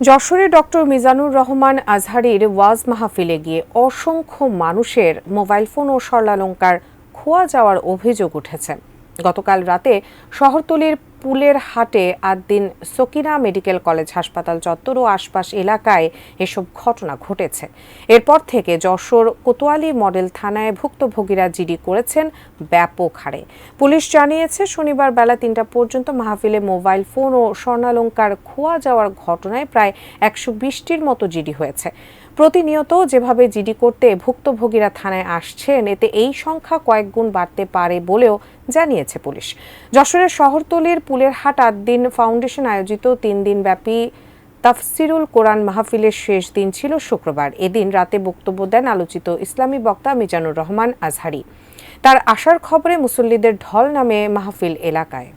যশোরে ডক্টর মিজানুর রহমান আজহারীর ওয়াজ মাহফিলে গিয়ে অসংখ্য মানুষের মোবাইল ফোন ও স্বর্ণালংকার খোয়া যাওয়ার অভিযোগ উঠেছে। গতকাল রাতে শহরতলির পুলের হাটে আদ্দিন সকিনা মেডিকেল কলেজ হাসপাতাল চত্বর ও আশপাশ এলাকায় এসব ঘটনা ঘটেছে। এরপর থেকে যশোর কোতোয়ালি মডেল থানায় ভুক্তভোগীরা জিডি করেছেন ব্যাপক হারে। পুলিশ জানিয়েছে, শনিবার বেলা ৩টা পর্যন্ত মাহফিলে মোবাইল ফোন ও স্বর্ণালংকার খোয়া যাওয়ার ঘটনায় প্রায় ১২০টির মতো জিডি হয়েছে। প্রতিনিয়ত যেভাবে জিডি করতে ভুক্তভোগীরা থানায় আসছেন, এতে এই সংখ্যা কয়েক গুণ বাড়তে পারে বলেও জানিয়েছে পুলিশ। যশোরের শহরতলির পুলের হাট আদ্দিন ফাউন্ডেশন আয়োজিত ৩ দিনব্যাপী তাফসিরুল কোরআন মাহফিলের শেষ দিন ছিল শুক্রবার। এদিন রাতে বক্তব্য দেন আলোচিত ইসলামী বক্তা মিজানুর রহমান আজহারী। তার আসার খবরে মুসল্লিদের ঢল নামে মাহফিল এলাকায়।